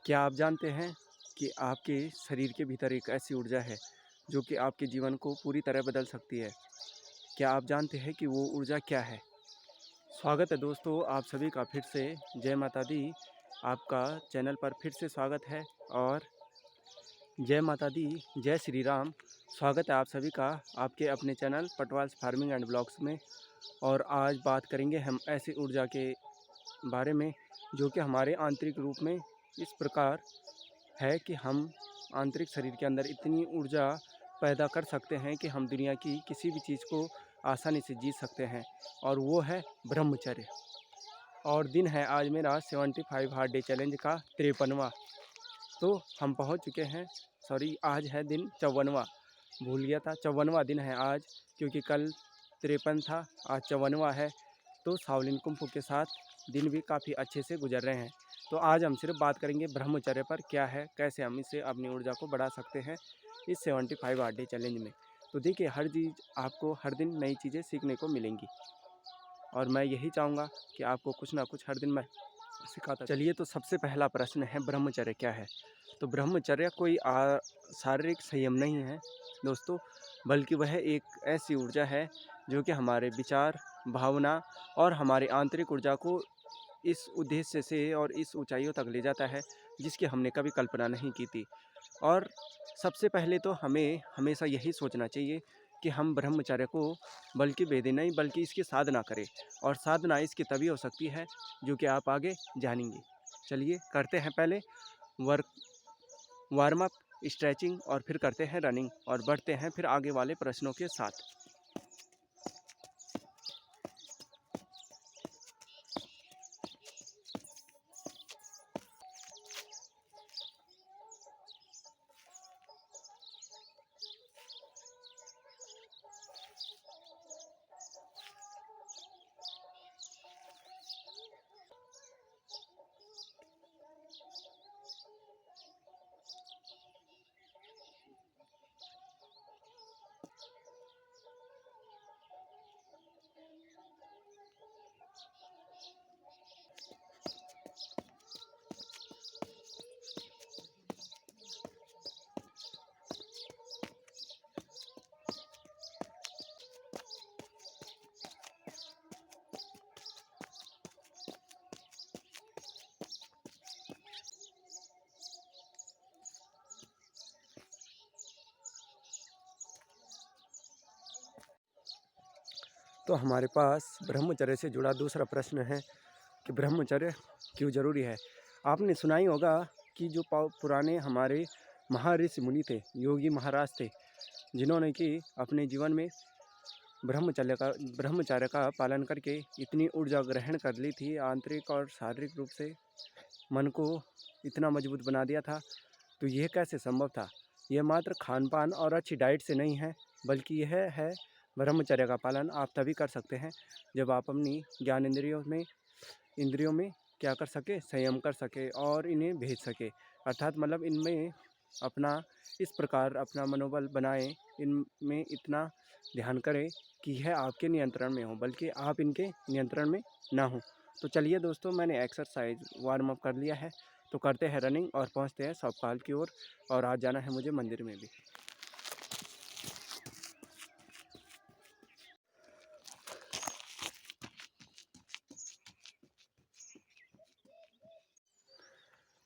क्या आप जानते हैं कि आपके शरीर के भीतर एक ऐसी ऊर्जा है जो कि आपके जीवन को पूरी तरह बदल सकती है? क्या आप जानते हैं कि वो ऊर्जा क्या है? स्वागत है दोस्तों, आप सभी का फिर से। जय माता दी। आपका चैनल पर फिर से स्वागत है और जय माता दी, जय श्री राम। स्वागत है आप सभी का आपके अपने चैनल पटवाल्स फार्मिंग एंड ब्लॉग्स में। और आज बात करेंगे हम ऐसी ऊर्जा के बारे में जो कि हमारे आंतरिक रूप में इस प्रकार है कि हम आंतरिक शरीर के अंदर इतनी ऊर्जा पैदा कर सकते हैं कि हम दुनिया की किसी भी चीज़ को आसानी से जीत सकते हैं, और वो है ब्रह्मचर्य। और दिन है आज मेरा 75 हार्ड डे चैलेंज का 53वां। तो हम पहुंच चुके हैं, सॉरी आज है दिन 54वां, भूल गया था 54वां दिन है आज, क्योंकि कल 53 था, आज 54वां है। तो शाओलिन कुंफू के साथ दिन भी काफ़ी अच्छे से गुजर रहे हैं। तो आज हम सिर्फ बात करेंगे ब्रह्मचर्य पर, क्या है, कैसे हम इससे अपनी ऊर्जा को बढ़ा सकते हैं इस 75 हार्ड डे चैलेंज में। तो देखिए, हर चीज़ आपको हर दिन नई चीज़ें सीखने को मिलेंगी, और मैं यही चाहूँगा कि आपको कुछ ना कुछ हर दिन मैं सिखाता। चलिए, तो सबसे पहला प्रश्न है ब्रह्मचर्य क्या है। तो ब्रह्मचर्य कोई शारीरिक संयम नहीं है दोस्तों, बल्कि वह एक ऐसी ऊर्जा है जो कि हमारे विचार, भावना और हमारी आंतरिक ऊर्जा को इस उद्देश्य से और इस ऊंचाइयों तक ले जाता है जिसकी हमने कभी कल्पना नहीं की थी। और सबसे पहले तो हमें हमेशा यही सोचना चाहिए कि हम ब्रह्मचर्य को बल्कि वेदे नहीं बल्कि इसकी साधना करें, और साधना इसकी तभी हो सकती है जो कि आप आगे जानेंगे। चलिए करते हैं पहले वार्म अप, स्ट्रेचिंग, और फिर करते हैं रनिंग, और बढ़ते हैं फिर आगे वाले प्रश्नों के साथ। तो हमारे पास ब्रह्मचर्य से जुड़ा दूसरा प्रश्न है कि ब्रह्मचर्य क्यों जरूरी है। आपने सुना ही होगा कि जो पुराने हमारे महर्षि मुनि थे, योगी महाराज थे, जिन्होंने कि अपने जीवन में ब्रह्मचर्य का पालन करके इतनी ऊर्जा ग्रहण कर ली थी, आंतरिक और शारीरिक रूप से मन को इतना मजबूत बना दिया था। तो यह कैसे संभव था? यह मात्र खान पान और अच्छी डाइट से नहीं है, बल्कि यह है ब्रह्मचर्य का पालन आप तभी कर सकते हैं जब आप अपनी ज्ञान इंद्रियों में क्या कर सके, संयम कर सके और इन्हें भेज सके। अर्थात मतलब इनमें अपना इस प्रकार अपना मनोबल बनाएं, इनमें इतना ध्यान करें कि यह आपके नियंत्रण में हो, बल्कि आप इनके नियंत्रण में ना हो। तो चलिए दोस्तों, मैंने एक्सरसाइज वार्म अप कर लिया है, तो करते हैं रनिंग और पहुंचते हैं सौपाल की ओर। और आज जाना है मुझे मंदिर में भी।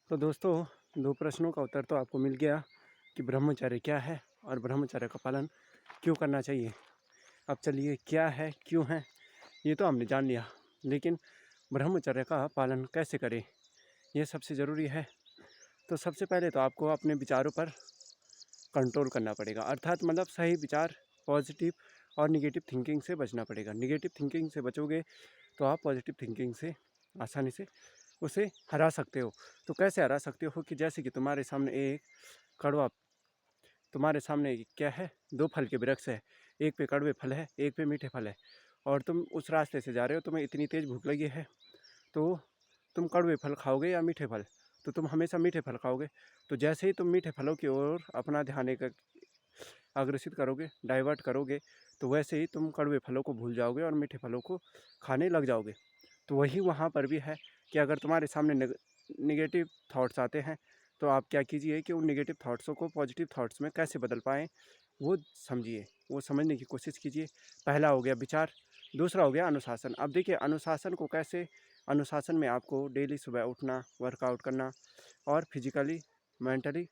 तो दोस्तों, दो प्रश्नों का उत्तर तो आपको मिल गया कि ब्रह्मचर्य क्या है और ब्रह्मचर्य का पालन क्यों करना चाहिए। अब चलिए, क्या है, क्यों है, ये तो हमने जान लिया, लेकिन ब्रह्मचर्य का पालन कैसे करें, ये सबसे ज़रूरी है। तो सबसे पहले तो आपको अपने विचारों पर कंट्रोल करना पड़ेगा, अर्थात मतलब सही विचार, पॉजिटिव और निगेटिव थिंकिंग से बचना पड़ेगा। निगेटिव थिंकिंग से बचोगे तो आप पॉजिटिव थिंकिंग से आसानी से उसे हरा सकते हो। तो कैसे हरा सकते हो कि जैसे कि तुम्हारे सामने क्या है, दो फल के वृक्ष है, एक पे कड़वे फल है, एक पे मीठे फल है, और तुम उस रास्ते से जा रहे हो, तुम्हें इतनी तेज़ भूख लगी है, तो तुम कड़वे फल खाओगे या मीठे फल? तो तुम हमेशा मीठे फल खाओगे। तो जैसे ही तुम मीठे फलों की ओर अपना ध्यान अग्रसित करोगे, डाइवर्ट करोगे, तो वैसे ही तुम कड़वे फलों को भूल जाओगे और मीठे फलों को खाने लग जाओगे। तो वही वहाँ पर भी है कि अगर तुम्हारे सामने नेगेटिव थॉट्स आते हैं तो आप क्या कीजिए कि उन नेगेटिव थॉट्सों को पॉजिटिव थॉट्स में कैसे बदल पाएँ वो समझिए, वो समझने की कोशिश कीजिए। पहला हो गया विचार, दूसरा हो गया अनुशासन। अब देखिए अनुशासन को कैसे, अनुशासन में आपको डेली सुबह उठना, वर्कआउट करना और फिजिकली मेंटली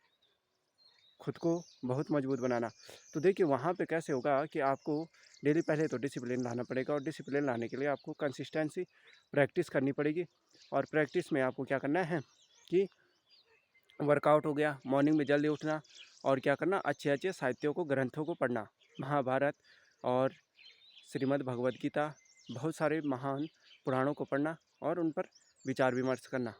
खुद को बहुत मजबूत बनाना। तो देखिए वहाँ पे कैसे होगा कि आपको डेली पहले तो डिसिप्लिन लाना पड़ेगा, और डिसिप्लिन लाने के लिए आपको कंसिस्टेंसी प्रैक्टिस करनी पड़ेगी। और प्रैक्टिस में आपको क्या करना है कि वर्कआउट हो गया, मॉर्निंग में जल्दी उठना, और क्या करना, अच्छे अच्छे साहित्यों को, ग्रंथों को पढ़ना, महाभारत और श्रीमद् भगवद गीता, बहुत सारे महान पुराणों को पढ़ना और उन पर विचार विमर्श करना।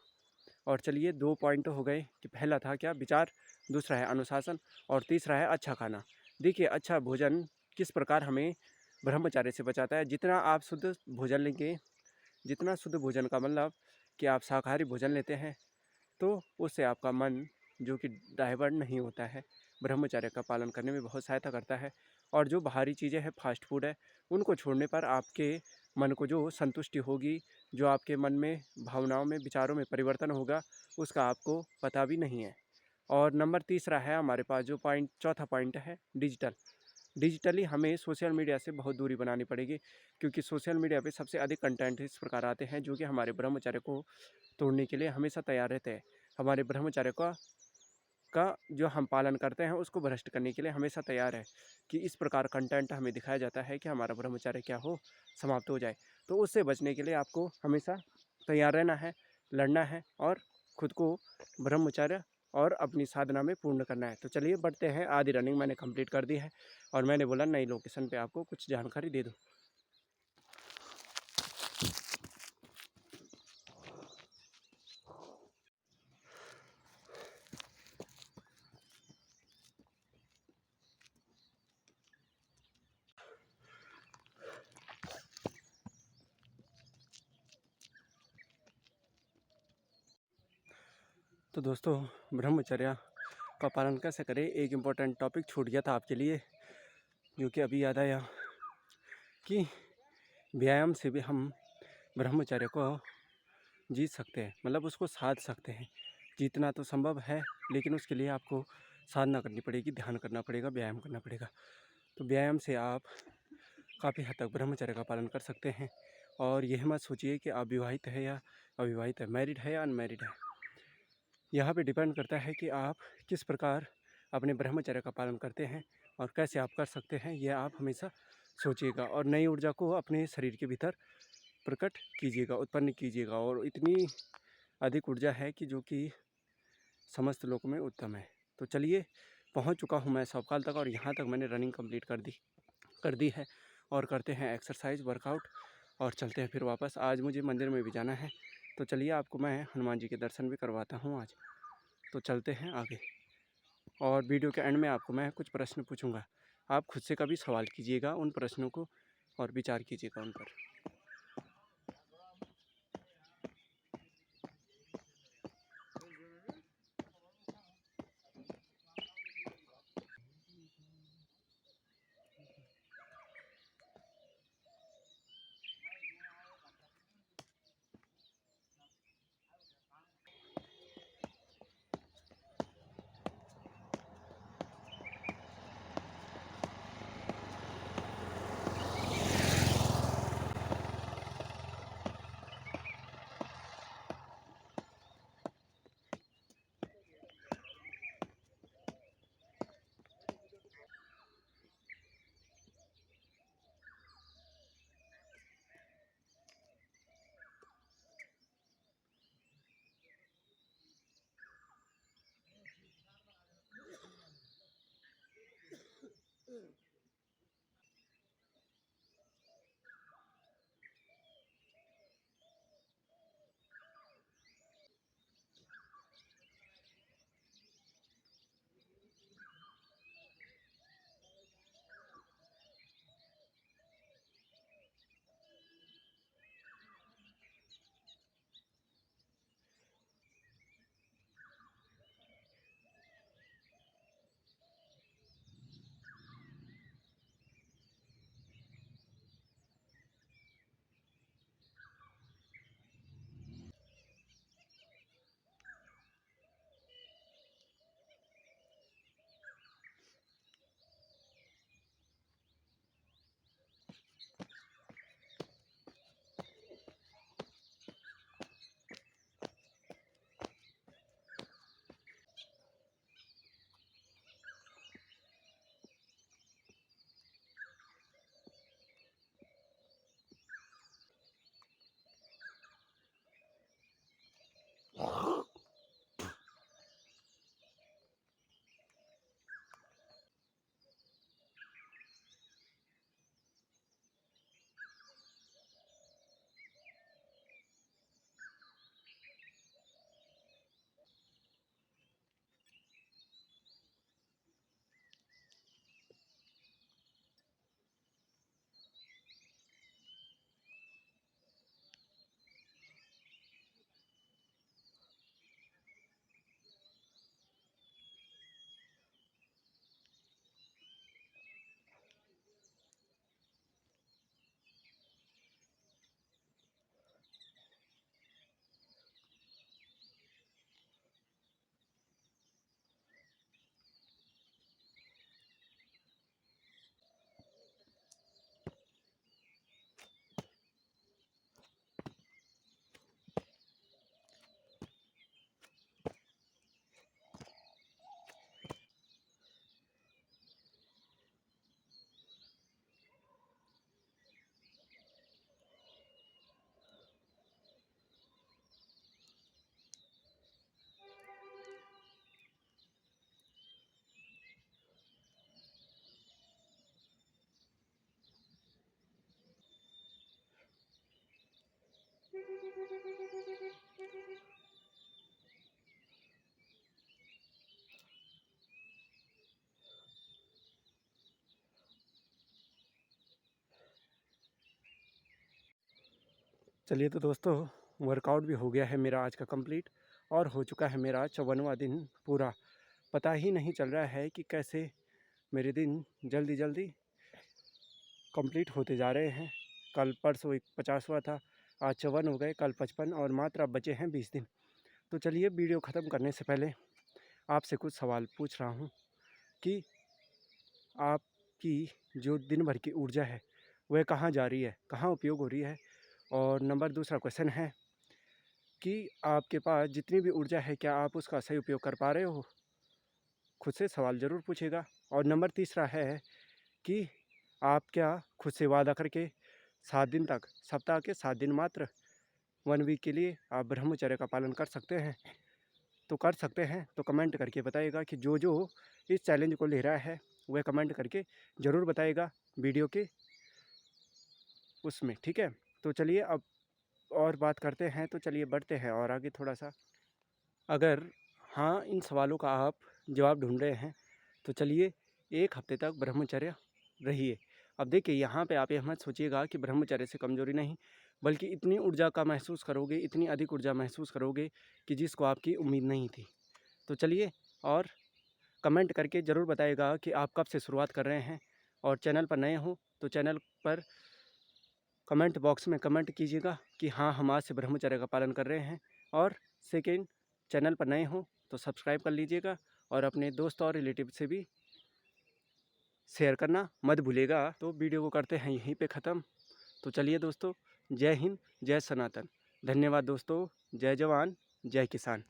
और चलिए 2 पॉइंट हो गए कि पहला था क्या, विचार, दूसरा है अनुशासन, और तीसरा है अच्छा खाना। देखिए अच्छा भोजन किस प्रकार हमें ब्रह्मचर्य से बचाता है। जितना आप शुद्ध भोजन लेंगे, जितना शुद्ध भोजन का मतलब कि आप शाकाहारी भोजन लेते हैं, तो उससे आपका मन जो कि डाइवर्ट नहीं होता है, ब्रह्मचर्य का पालन करने में बहुत सहायता करता है। और जो बाहरी चीज़ें हैं, फास्ट फूड है, उनको छोड़ने पर आपके मन को जो संतुष्टि होगी, जो आपके मन में भावनाओं में विचारों में परिवर्तन होगा, उसका आपको पता भी नहीं है। और नंबर तीसरा है हमारे पास जो पॉइंट, चौथा पॉइंट है डिजिटल। डिजिटली हमें सोशल मीडिया से बहुत दूरी बनानी पड़ेगी, क्योंकि सोशल मीडिया पे सबसे अधिक कंटेंट इस प्रकार आते हैं जो कि हमारे ब्रह्मचर्य को तोड़ने के लिए हमेशा तैयार रहते हैं। हमारे ब्रह्मचर्य का जो हम पालन करते हैं उसको भ्रष्ट करने के लिए हमेशा तैयार है कि इस प्रकार कंटेंट हमें दिखाया जाता है कि हमारा ब्रह्मचर्य क्या हो, समाप्त हो जाए। तो उससे बचने के लिए आपको हमेशा तैयार रहना है, लड़ना है और खुद को ब्रह्मचर्य और अपनी साधना में पूर्ण करना है। तो चलिए बढ़ते हैं, आधी रनिंग मैंने कंप्लीट कर दी है और मैंने बोला नई लोकेशन पे आपको कुछ जानकारी दे दूँ। तो दोस्तों ब्रह्मचर्य का पालन कैसे करें, एक इम्पोर्टेंट टॉपिक छूट गया था आपके लिए, जो कि अभी याद आया कि व्यायाम से भी हम ब्रह्मचर्य को जीत सकते हैं, मतलब उसको साध सकते हैं। जीतना तो संभव है, लेकिन उसके लिए आपको साधना करनी पड़ेगी, ध्यान करना पड़ेगा, व्यायाम करना पड़ेगा। तो व्यायाम से आप काफ़ी हद तक ब्रह्मचर्य का पालन कर सकते हैं। और यह मत सोचिए कि आप विवाहित है या अविवाहित है, मैरिड है या अनमैरिड है। यहाँ पे डिपेंड करता है कि आप किस प्रकार अपने ब्रह्मचर्य का पालन करते हैं और कैसे आप कर सकते हैं, यह आप हमेशा सोचिएगा और नई ऊर्जा को अपने शरीर के भीतर प्रकट कीजिएगा, उत्पन्न कीजिएगा। और इतनी अधिक ऊर्जा है कि जो कि समस्त लोक में उत्तम है। तो चलिए पहुंच चुका हूं मैं सौकाल तक, और यहाँ तक मैंने रनिंग कंप्लीट कर दी है। और करते हैं एक्सरसाइज, वर्कआउट, और चलते हैं फिर वापस। आज मुझे मंदिर में भी जाना है, तो चलिए आपको मैं हनुमान जी के दर्शन भी करवाता हूँ आज। तो चलते हैं आगे, और वीडियो के एंड में आपको मैं कुछ प्रश्न पूछूंगा। आप खुद से कभी सवाल कीजिएगा उन प्रश्नों को और विचार कीजिएगा उन पर। चलिए तो दोस्तों, वर्कआउट भी हो गया है मेरा आज का कंप्लीट और हो चुका है मेरा 54वां दिन पूरा। पता ही नहीं चल रहा है कि कैसे मेरे दिन जल्दी जल्दी कंप्लीट होते जा रहे हैं। कल परसों एक 50वां था, आज 54 हो गए, कल 55 और मात्र अब बचे हैं 20 दिन। तो चलिए वीडियो ख़त्म करने से पहले आपसे कुछ सवाल पूछ रहा हूँ कि आपकी जो दिन भर की ऊर्जा है वह कहाँ जा रही है, कहाँ उपयोग हो रही है। और नंबर दूसरा क्वेश्चन है कि आपके पास जितनी भी ऊर्जा है क्या आप उसका सही उपयोग कर पा रहे हो। खुद से सवाल ज़रूर पूछेगा। और नंबर तीसरा है कि आप क्या खुद से वादा करके 7 दिन तक, सप्ताह के 7 दिन मात्र 1 वीक के लिए आप ब्रह्मचर्य का पालन कर सकते हैं। तो कर सकते हैं तो कमेंट करके बताइएगा कि जो जो इस चैलेंज को ले रहा है वह कमेंट करके ज़रूर बताइएगा वीडियो के उसमें, ठीक है। तो चलिए अब और बात करते हैं, तो चलिए बढ़ते हैं और आगे थोड़ा सा। अगर हाँ इन सवालों का आप जवाब ढूंढ रहे हैं तो चलिए 1 हफ्ते तक ब्रह्मचर्य रहिए। अब देखिए यहाँ पे आप यह मत सोचिएगा कि ब्रह्मचर्य से कमज़ोरी नहीं, बल्कि इतनी ऊर्जा का महसूस करोगे, इतनी अधिक ऊर्जा महसूस करोगे कि जिसको आपकी उम्मीद नहीं थी। तो चलिए और कमेंट करके ज़रूर बताइएगा कि आप कब से शुरुआत कर रहे हैं। और चैनल पर नए हो तो चैनल पर कमेंट बॉक्स में कमेंट कीजिएगा कि हाँ हम आज से ब्रह्मचर्य का पालन कर रहे हैं। और सेकेंड, चैनल पर नए हो तो सब्सक्राइब कर लीजिएगा और अपने दोस्त और रिलेटिव से भी शेयर करना मत भूलिएगा। तो वीडियो को करते हैं यहीं पे ख़त्म। तो चलिए दोस्तों, जय हिंद, जय सनातन। धन्यवाद दोस्तों। जय जवान, जय किसान।